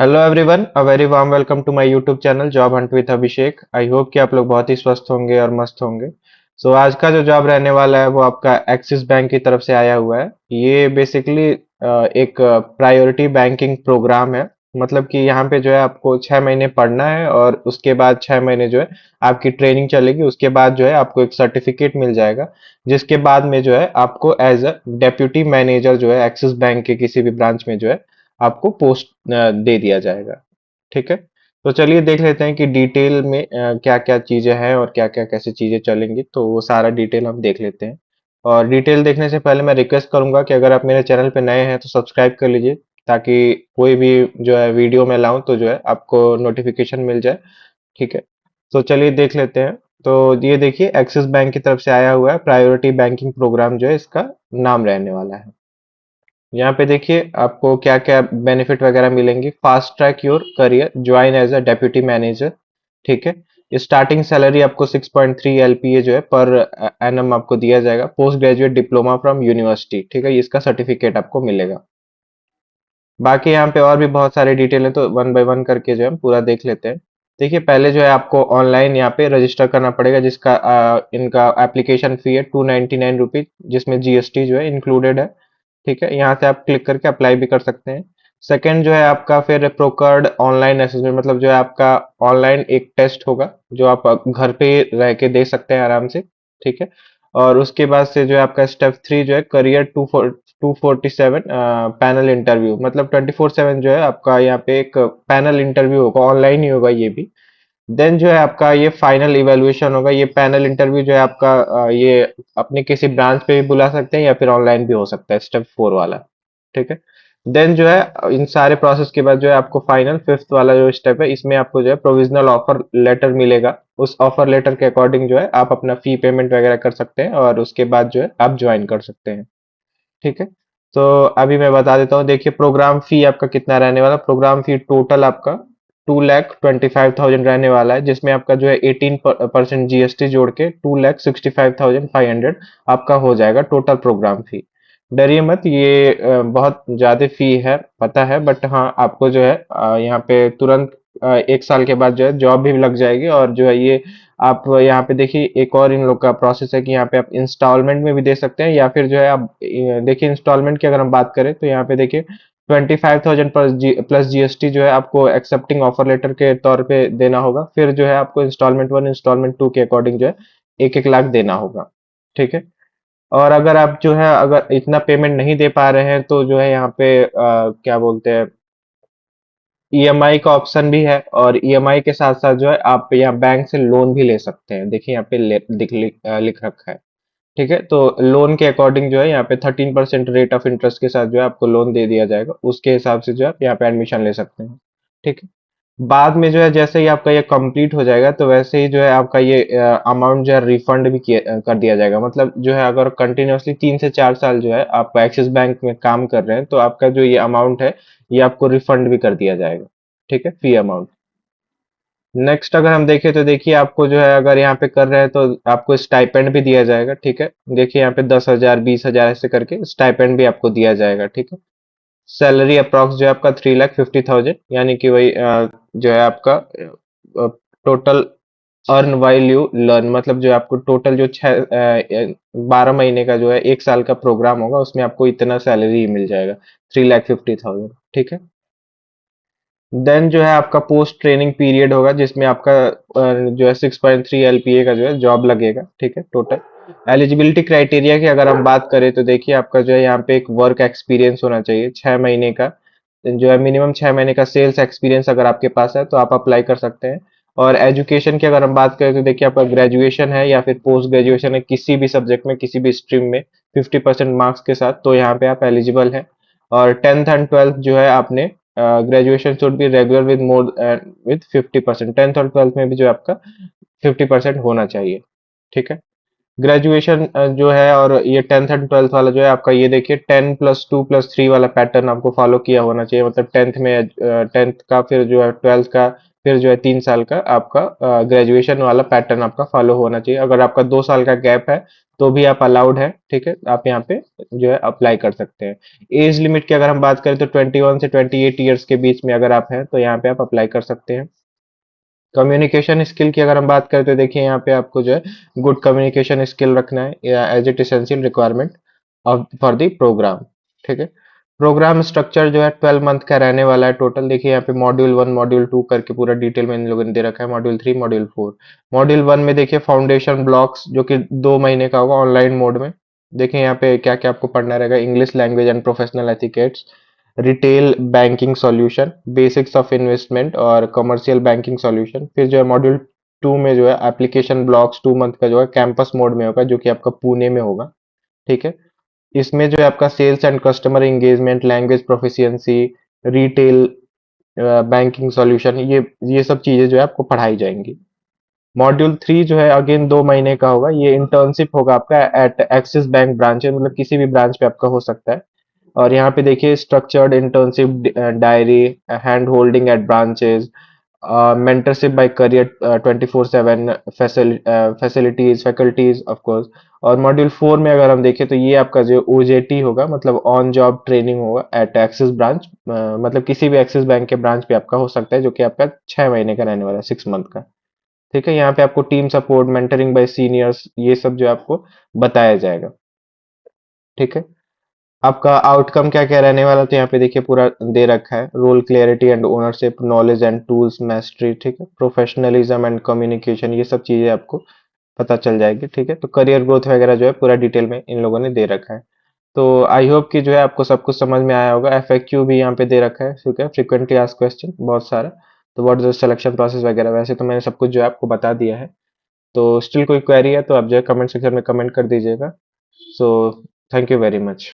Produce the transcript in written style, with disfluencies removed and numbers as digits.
Hello everyone, a very warm welcome to my YouTube channel job hunt with Abhishek. I hope कि आप लोग बहुत ही स्वस्थ होंगे और मस्त होंगे। आज का जो जॉब रहने वाला है वो आपका एक्सिस बैंक की तरफ से आया हुआ है। ये बेसिकली एक प्रायोरिटी बैंकिंग प्रोग्राम है। मतलब कि यहाँ पे जो है आपको 6 महीने पढ़ना है और उसके बाद 6 महीने जो है आपकी ट्रेनिंग चलेगी। उसके बाद जो है आपको एक सर्टिफिकेट मिल जाएगा, जिसके बाद में जो है आपको एज अ डेप्यूटी मैनेजर जो है एक्सिस बैंक के किसी भी ब्रांच में जो है आपको पोस्ट दे दिया जाएगा। ठीक है। तो चलिए देख लेते हैं कि डिटेल में क्या क्या चीजें हैं और क्या क्या कैसे चीजें चलेंगी, तो वो सारा डिटेल हम देख लेते हैं। और डिटेल देखने से पहले मैं रिक्वेस्ट करूंगा कि अगर आप मेरे चैनल पे नए हैं तो सब्सक्राइब कर लीजिए, ताकि कोई भी जो है वीडियो मैं लाऊं तो जो है आपको नोटिफिकेशन मिल जाए। ठीक है। तो चलिए देख लेते हैं। तो ये देखिए, एक्सिस बैंक की तरफ से आया हुआ है प्रायोरिटी बैंकिंग प्रोग्राम जो है इसका नाम रहने वाला है। यहाँ पे देखिए आपको क्या क्या बेनिफिट वगैरह मिलेंगे। Fast track your career, join as a deputy manager. ठीक है। स्टार्टिंग सैलरी आपको 6.3 LPA जो है पर एनम आपको दिया जाएगा। Post graduate diploma from university, ठीक है, इसका सर्टिफिकेट आपको मिलेगा। बाकी यहाँ पे और भी बहुत सारे डिटेल है, तो वन बाय वन करके जो है हम पूरा देख लेते हैं। देखिए पहले जो है आपको ऑनलाइन यहाँ पे रजिस्टर करना पड़ेगा, जिसका इनका एप्लीकेशन फी है 299 रुपीज, जिसमें GST जो है इंक्लूडेड है। ठीक है, यहाँ से आप क्लिक करके अप्लाई भी कर सकते हैं। सेकंड जो है आपका फिर प्रोकर्ड ऑनलाइन असेसमेंट, मतलब जो है आपका ऑनलाइन एक टेस्ट होगा जो आप घर पे रह के दे सकते हैं आराम से। ठीक है। और उसके बाद से जो है आपका स्टेप 3 जो है करियर 247 पैनल इंटरव्यू, मतलब 24/7 जो है आपका यहाँ पे एक पैनल इंटरव्यू होगा, ऑनलाइन ही होगा ये भी। देन जो है आपका ये फाइनल इवेल्युएशन होगा। ये पैनल इंटरव्यू जो है आपका ये अपने किसी ब्रांच पे भी बुला सकते हैं या फिर ऑनलाइन भी हो सकता है, स्टेप 4 वाला। ठीक है। देन जो है इन सारे प्रोसेस के बाद जो है आपको फाइनल फिफ्थ वाला जो स्टेप है, इसमें आपको जो है प्रोविजनल ऑफर लेटर मिलेगा। उस ऑफर लेटर के अकॉर्डिंग जो है आप अपना फी पेमेंट वगैरह कर सकते हैं और उसके बाद जो है आप ज्वाइन कर सकते हैं। ठीक है। तो अभी मैं बता देता हूँ, देखिए प्रोग्राम फी आपका कितना रहने वाला। प्रोग्राम फी टोटल आपका 2,25,000 रहने वाला है, जिसमें आपका जो है 18% GST जोड़ के 2,65,500 आपका हो जाएगा टोटल प्रोग्राम फी। डरिए मत, ये बहुत ज्यादा फी है पता है, बट हाँ आपको जो है यहाँ पे तुरंत 1 साल के बाद जो है जॉब भी लग जाएगी। और जो है ये आप यहाँ पे देखिए एक और इन लोग का प्रोसेस है कि यहाँ पे आप इंस्टॉलमेंट में भी दे सकते हैं, या फिर जो है आप देखिए इंस्टॉलमेंट की अगर हम बात करें तो यहाँ पे देखिए 25,000 प्लस GST जो है आपको एक्सेप्टिंग ऑफर लेटर के तौर पे देना होगा। फिर जो है आपको इंस्टॉलमेंट 1 इंस्टॉलमेंट 2 के अकॉर्डिंग जो है 1-1 लाख देना होगा। ठीक है। और अगर आप जो है अगर इतना पेमेंट नहीं दे पा रहे हैं तो जो है यहाँ पे क्या बोलते हैं, EMI का ऑप्शन भी है। और EMI के साथ साथ जो है आप यहाँ बैंक से लोन भी ले सकते हैं। देखिए यहाँ पे लिख रखा है। ठीक है। तो लोन के अकॉर्डिंग जो है यहाँ पे 13% रेट ऑफ इंटरेस्ट के साथ जो है आपको लोन दे दिया जाएगा। उसके हिसाब से जो है आप यहाँ पे एडमिशन ले सकते हैं। ठीक है। बाद में जो है जैसे ही आपका ये कंप्लीट हो जाएगा तो वैसे ही जो है आपका ये अमाउंट जो है रिफंड भी कर दिया जाएगा। मतलब जो है अगर कंटिन्यूअसली 3 से 4 साल जो है आप एक्सिस बैंक में काम कर रहे हैं तो आपका जो ये अमाउंट है ये आपको रिफंड भी कर दिया जाएगा। ठीक है, फी अमाउंट। नेक्स्ट अगर हम देखें तो देखिए आपको जो है अगर यहाँ पे कर रहे हैं तो आपको स्टाइपेंड भी दिया जाएगा। ठीक है। देखिए यहाँ पे 10,000 20,000 ऐसे करके स्टाइपेंड भी आपको दिया जाएगा। ठीक है। सैलरी अप्रॉक्स जो है आपका 3,50,000, यानी कि वही जो है आपका total earn while you learn, मतलब जो आपको टोटल जो 12 महीने का जो है 1 साल का प्रोग्राम होगा उसमें आपको इतना सैलरी मिल जाएगा, 3,50,000। ठीक है। देन जो है आपका पोस्ट ट्रेनिंग पीरियड होगा, जिसमें आपका जो है 6.3 LPA का जो है जॉब लगेगा। ठीक है। टोटल एलिजिबिलिटी क्राइटेरिया की अगर हम बात करें तो देखिए आपका जो है यहाँ पे एक वर्क एक्सपीरियंस होना चाहिए 6 महीने का। जो है मिनिमम 6 महीने का सेल्स एक्सपीरियंस अगर आपके पास है तो आप अप्लाई कर सकते हैं। और एजुकेशन की अगर हम बात करें तो देखिए आपका ग्रेजुएशन है या फिर पोस्ट ग्रेजुएशन है किसी भी सब्जेक्ट में किसी भी स्ट्रीम में 50% मार्क्स के साथ, तो यहाँ पे आप एलिजिबल हैं। और 10th एंड 12th जो है आपने graduation should be regular with more with 50%। 10th और 12th में भी जो है आपका 50% होना चाहिए। ठीक है। ग्रेजुएशन जो है, और ये 10th एंड 12th वाला जो है आपका, ये देखिए 10+2+3 वाला पैटर्न आपको फॉलो किया होना चाहिए। मतलब 10th में 10th का, फिर जो है 12th का, फिर जो है 3 साल का आपका ग्रेजुएशन वाला पैटर्न आपका फॉलो होना चाहिए। अगर आपका 2 साल का गैप है तो भी आप अलाउड है, ठीक है, आप यहाँ पे जो है अप्लाई कर सकते हैं। एज लिमिट की अगर हम बात करें तो 21 से 28 ईयर्स के बीच में अगर आप हैं तो यहाँ पे आप अप्लाई कर सकते हैं। कम्युनिकेशन स्किल की अगर हम बात करें तो देखिए यहाँ पे आपको जो है गुड कम्युनिकेशन स्किल रखना है, या as it essential requirement of for the programme, ठीक है। प्रोग्राम स्ट्रक्चर जो है 12 मंथ का रहने वाला है टोटल। देखिए यहाँ पे मॉड्यूल 1 मॉड्यूल 2 करके पूरा डिटेल में इन लोगों ने दे रखा है, मॉड्यूल 3 मॉड्यूल 4। मॉड्यूल 1 में देखिए फाउंडेशन ब्लॉक्स, जो कि 2 महीने का होगा ऑनलाइन मोड में। देखिए यहाँ पे क्या क्या आपको पढ़ना रहेगा: English language and professional etiquettes, retail banking solution, basics of investment और कमर्शियल बैंकिंग सॉल्यूशन। फिर जो है मॉड्यूल 2 में जो है एप्लीकेशन ब्लॉक्स 2 मंथ का जो है कैंपस मोड में होगा, जो कि आपका पुणे में होगा, ठीक है। इसमें जो है आपका sales and customer engagement, language proficiency, retail banking solution, ये सब चीजें जो है आपको पढ़ाई जाएंगी। मॉड्यूल 3 जो है अगेन 2 महीने का होगा। ये इंटर्नशिप होगा आपका एट एक्सिस बैंक ब्रांचेस, मतलब किसी भी ब्रांच पे आपका हो सकता है। और यहाँ पे देखिए structured internship diary, hand holding at branches, mentorship by career 24/7, facilities faculties of course. और मॉड्यूल 4 में अगर हम देखें तो ये आपका जो ओजेटी होगा, मतलब ऑन जॉब ट्रेनिंग होगा एट एक्सिस ब्रांच, मतलब किसी भी एक्सिस बैंक के ब्रांच पे आपका हो सकता है, जो कि आपका 6 महीने का रहने वाला है, 6 मंथ का, ठीक है। यहाँ पे आपको team support, mentoring by seniors, ये सब जो है आपको बताया जाएगा, ठीक है। आपका आउटकम क्या क्या रहने वाला, तो यहाँ पे देखिए पूरा दे रखा है: role clarity and ownership, knowledge and tools mastery, ठीक है, प्रोफेशनलिज्म एंड कम्युनिकेशन, ये सब चीजें आपको पता चल जाएगी, ठीक है। तो करियर ग्रोथ वगैरह जो है पूरा डिटेल में इन लोगों ने दे रखा है। तो आई होप कि जो है आपको सब कुछ समझ में आया होगा। एफएक्यू भी यहाँ पे दे रखा है, ठीक है, फ्रीक्वेंटली आस्क्ड क्वेश्चन बहुत सारा। तो what is the selection process वगैरह, वैसे तो मैंने सब कुछ जो है आपको बता दिया है। तो स्टिल कोई क्वेरी है तो आप जो है कमेंट सेक्शन में कमेंट कर दीजिएगा। So thank you very much.